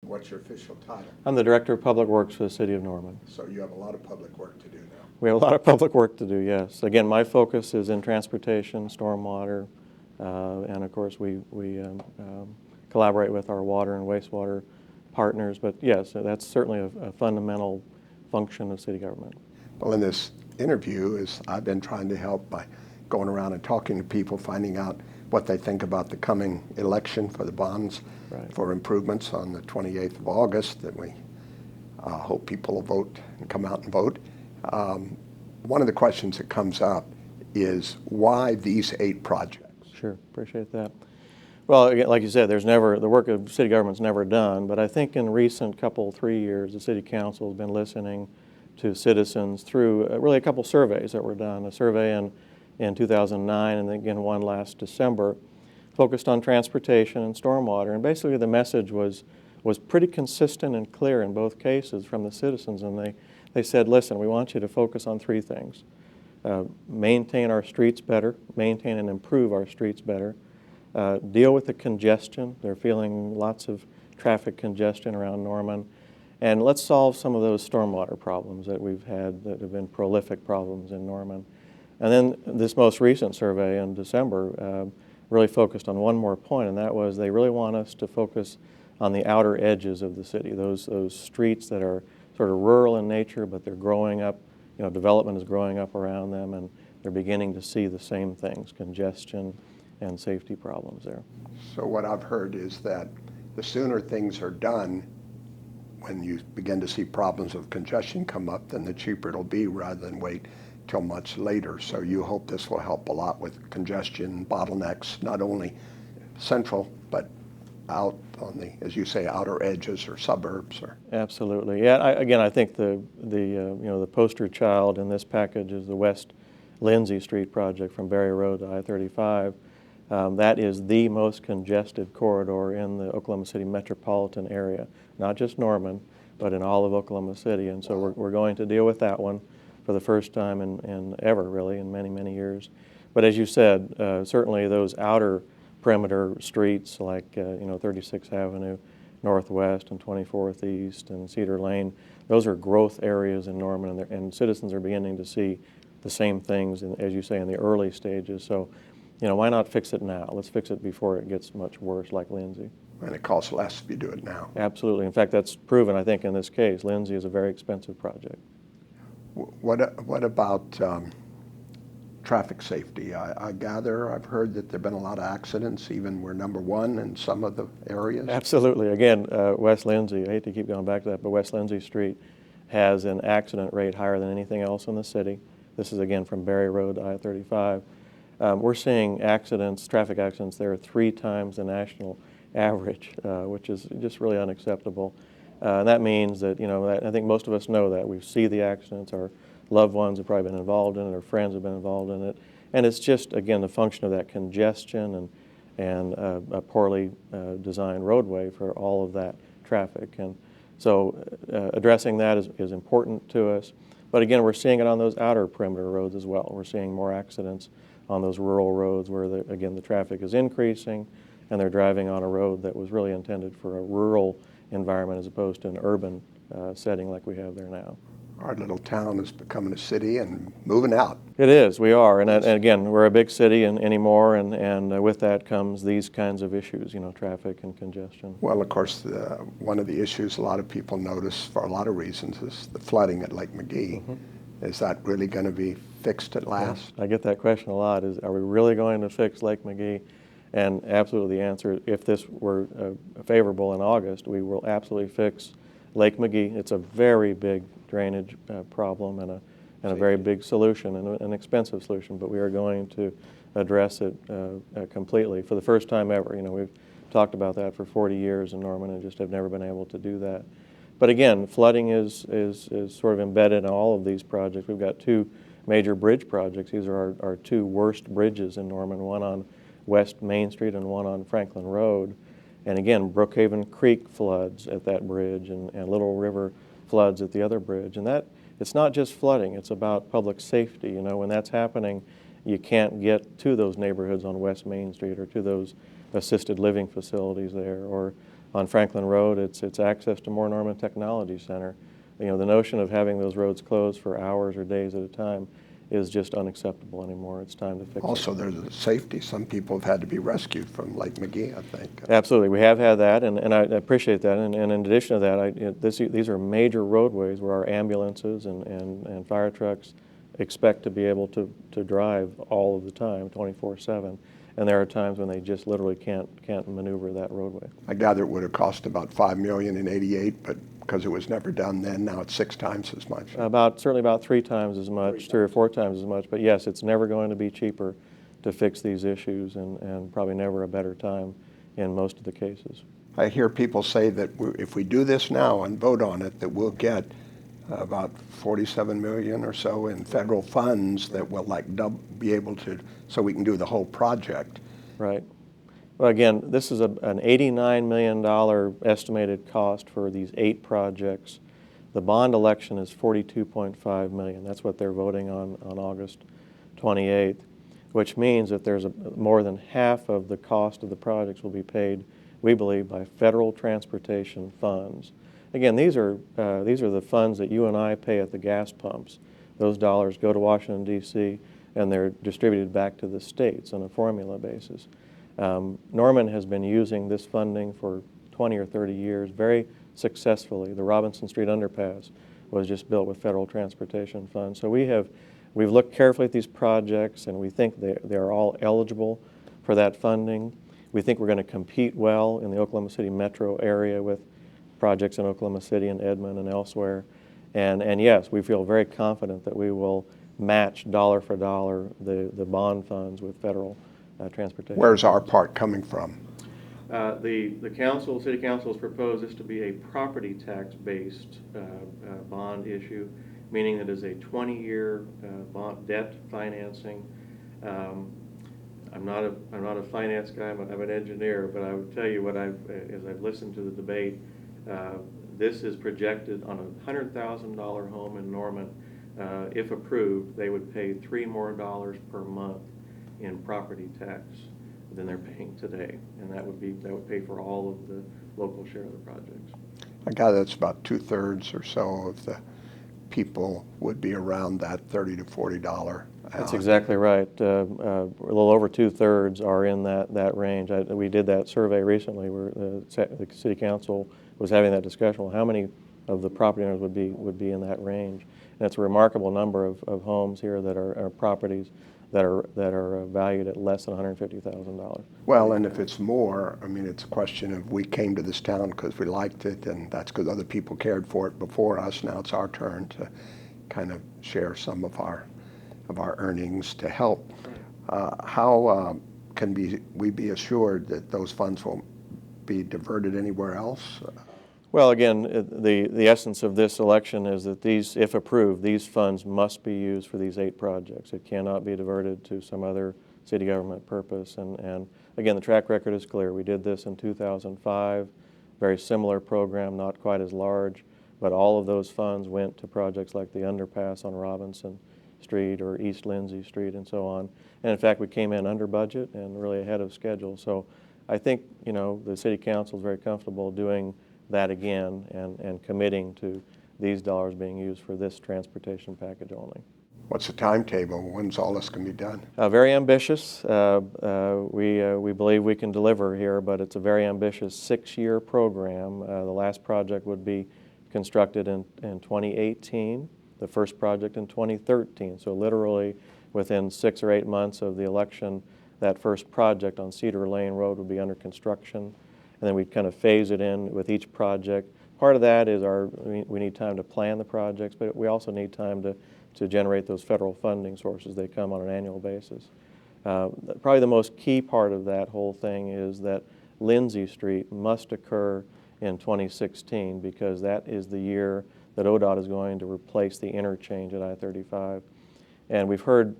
What's your official title? I'm the Director of Public Works for the City of Norman. So you have a lot of public work to do now. We have a lot of public work to do, yes. Again, my focus is in transportation, stormwater, and of course we collaborate with our water and wastewater partners. But yes, that's certainly a fundamental function of city government. Well, in this interview, I've been trying to help by going around and talking to people, finding out what they think about the coming election for the bonds for improvements on the 28th of August, that we hope people will vote and come out and vote. One of the questions that comes up is why these 8 projects? Sure, appreciate that. Well, again, like you said, the work of city government's never done, but I think in recent 3 years, the city council has been listening to citizens through really a couple surveys that were done. A survey in 2009 and again one last December, focused on transportation and stormwater. And basically the message was pretty consistent and clear in both cases from the citizens. And they said, listen, we want you to focus on 3 things. Maintain our streets better, maintain and improve our streets better, deal with the congestion. They're feeling lots of traffic congestion around Norman. And let's solve some of those stormwater problems that we've had that have been prolific problems in Norman. And then this most recent survey in December really focused on one more point, and that was they really want us to focus on the outer edges of the city, those streets that are sort of rural in nature, but they're growing up, development is growing up around them, and they're beginning to see the same things, congestion and safety problems there. So what I've heard is that the sooner things are done, when you begin to see problems of congestion come up, then the cheaper it'll be rather than wait till much later. So you hope this will help a lot with congestion, bottlenecks, not only central, but out on the, as you say, outer edges or suburbs. Or Absolutely. Yeah. I think the poster child in this package is the West Lindsay Street project from Berry Road to I-35. That is the most congested corridor in the Oklahoma City metropolitan area, not just Norman, but in all of Oklahoma City. And so we're going to deal with that one for the first time in ever, really, in many, many years. But as you said, certainly those outer perimeter streets like 36th Avenue Northwest and 24th East and Cedar Lane, those are growth areas in Norman, and citizens are beginning to see the same things, as you say, in the early stages. So, why not fix it now? Let's fix it before it gets much worse, like Lindsay. And it costs less if you do it now. Absolutely. In fact, that's proven, I think, in this case. Lindsay is a very expensive project. What about traffic safety? I gather, I've heard that there have been a lot of accidents, even we're number 1 in some of the areas. Absolutely. Again, West Lindsay, I hate to keep going back to that, but West Lindsay Street has an accident rate higher than anything else in the city. This is, again, from Berry Road to I-35. We're seeing traffic accidents there 3 times the national average, which is just really unacceptable. And that means that, I think most of us know that. We see the accidents, our loved ones have probably been involved in it, our friends have been involved in it. And it's just, again, the function of that congestion and a poorly designed roadway for all of that traffic. And so addressing that is important to us. But again, we're seeing it on those outer perimeter roads as well. We're seeing more accidents on those rural roads where, again, the traffic is increasing and they're driving on a road that was really intended for a rural environment as opposed to an urban setting like we have there now. Our little town is becoming a city and moving out. It is, we are, and again, we're a big city anymore, and with that comes these kinds of issues, traffic and congestion. Well, of course, one of the issues a lot of people notice for a lot of reasons is the flooding at Lake McGee. Mm-hmm. Is that really going to be fixed at last? Yeah, I get that question a lot, are we really going to fix Lake McGee? And absolutely the answer, if this were favorable in August, we will absolutely fix Lake McGee. It's a very big drainage problem and a very big solution and an expensive solution, but we are going to address it completely for the first time ever. We've talked about that for 40 years in Norman and just have never been able to do that. But again, flooding is sort of embedded in all of these projects. We've got 2 major bridge projects. These are our 2 worst bridges in Norman, one on West Main Street and one on Franklin Road. And again, Brookhaven Creek floods at that bridge and Little River floods at the other bridge. And it's not just flooding, it's about public safety. When that's happening, you can't get to those neighborhoods on West Main Street or to those assisted living facilities there or on Franklin Road, it's access to Moore Norman Technology Center. You know, the notion of having those roads closed for hours or days at a time is just unacceptable anymore. It's time to fix it. Also, there's a safety. Some people have had to be rescued from Lake McGee, I think. Absolutely, we have had that, and I appreciate that. And in addition to that, these are major roadways where our ambulances and fire trucks expect to be able to drive all of the time, 24/7. And there are times when they just literally can't maneuver that roadway. I gather it would have cost about $5 million in '88, but because it was never done then, now it's 6 times as much. Certainly about 3 times as much, 3 or 4 times as much. But yes, it's never going to be cheaper to fix these issues, and probably never a better time in most of the cases. I hear people say that if we do this now and vote on it, that we'll get about $47 million or so in federal funds that will be able to, so we can do the whole project. Right. Well, again, this is an $89 million estimated cost for these 8 projects. The bond election is $42.5 million. That's what they're voting on August 28th, which means that there's more than half of the cost of the projects will be paid, we believe, by federal transportation funds. Again, these are the funds that you and I pay at the gas pumps. Those dollars go to Washington, D.C., and they're distributed back to the states on a formula basis. Norman has been using this funding for 20 or 30 years very successfully. The Robinson Street underpass was just built with federal transportation funds. So we've looked carefully at these projects, and we think they're all eligible for that funding. We think we're going to compete well in the Oklahoma City metro area with projects in Oklahoma City and Edmond and elsewhere. And yes, we feel very confident that we will match dollar for dollar the bond funds with federal transportation. Where's our part coming from? The city council has proposed this to be a property tax-based bond issue, meaning that it is a 20-year bond debt financing. I'm not a finance guy. I'm an engineer, but I would tell you as I've listened to the debate, this is projected on a $100,000 home in Norman. If approved, they would pay $3 more per month in property tax than they're paying today, and that would pay for all of the local share of the projects. I gather that's about 2/3 or so of the people would be around that $30 to $40. That's exactly right. A little over 2/3 are in that range. We did that survey recently where the city council was having that discussion. Well, how many of the property owners would be in that range? And it's a remarkable number of homes here that are properties that are valued at less than $150,000. Well, and if it's more, I mean, it's a question of we came to this town because we liked it, and that's because other people cared for it before us. Now it's our turn to kind of share some of our earnings to help. How can we be assured that those funds won't be diverted anywhere else? Well, again, the essence of this election is that if approved, these funds must be used for these 8 projects. It cannot be diverted to some other city government purpose. And again, the track record is clear. We did this in 2005, very similar program, not quite as large, but all of those funds went to projects like the underpass on Robinson Street or East Lindsay Street and so on. And in fact, we came in under budget and really ahead of schedule. So I think, the city council is very comfortable doing that again and committing to these dollars being used for this transportation package only. What's the timetable? When's all this going to be done? Very ambitious. We believe we can deliver here, but it's a very ambitious 6-year program. The last project would be constructed in 2018, the first project in 2013. So literally within 6 or 8 months of the election, that first project on Cedar Lane Road would be under construction. And then we kind of phase it in with each project. Part of that is we need time to plan the projects, but we also need time to generate those federal funding sources. They come on an annual basis. Probably the most key part of that whole thing is that Lindsay Street must occur in 2016 because that is the year that ODOT is going to replace the interchange at I-35. And we've heard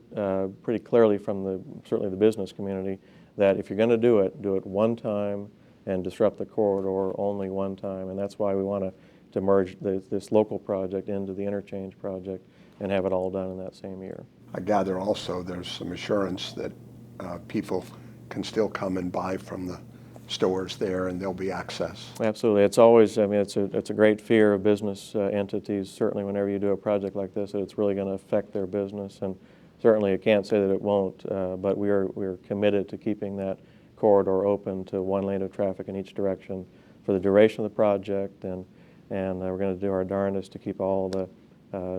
pretty clearly from certainly the business community that if you're going to do it one time and disrupt the corridor only one time. And that's why we want to merge this local project into the interchange project and have it all done in that same year. I gather also there's some assurance that people can still come and buy from the stores there and there'll be access. Absolutely. It's always, I mean, it's a great fear of business entities, certainly whenever you do a project like this, that it's really going to affect their business. And certainly I can't say that it won't, but we're committed to keeping that corridor open to one lane of traffic in each direction for the duration of the project. And we're going to do our darndest to keep all the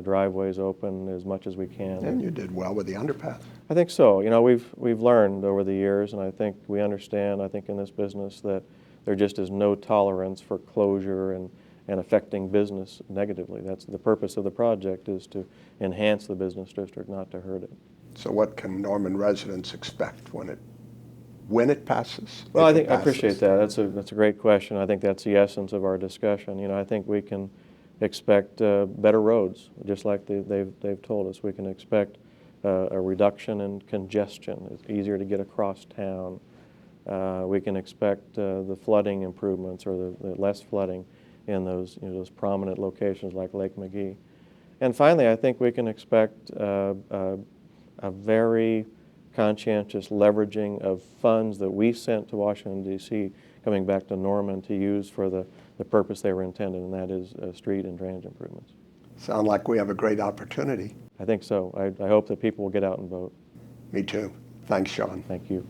driveways open as much as we can. And you did well with the underpass. I think so. You know, we've learned over the years, and I think we understand, I think in this business, that there just is no tolerance for closure and affecting business negatively. That's the purpose of the project, is to enhance the business district, not to hurt it. So what can Norman residents expect when it passes? Well, I if it think I passes? appreciate that. That's a great question. I think that's the essence of our discussion. You know, I think we can expect better roads, just like they've told us. We can expect a reduction in congestion. It's easier to get across town. We can expect the flooding improvements, or the less flooding in those, you know, those prominent locations like Lake McGee. And finally, I think we can expect a very conscientious leveraging of funds that we sent to Washington, D.C., coming back to Norman to use for the purpose they were intended, and that is street and drainage improvements. Sound like we have a great opportunity. I think so. I hope that people will get out and vote. Me too. Thanks, Shawn. Thank you.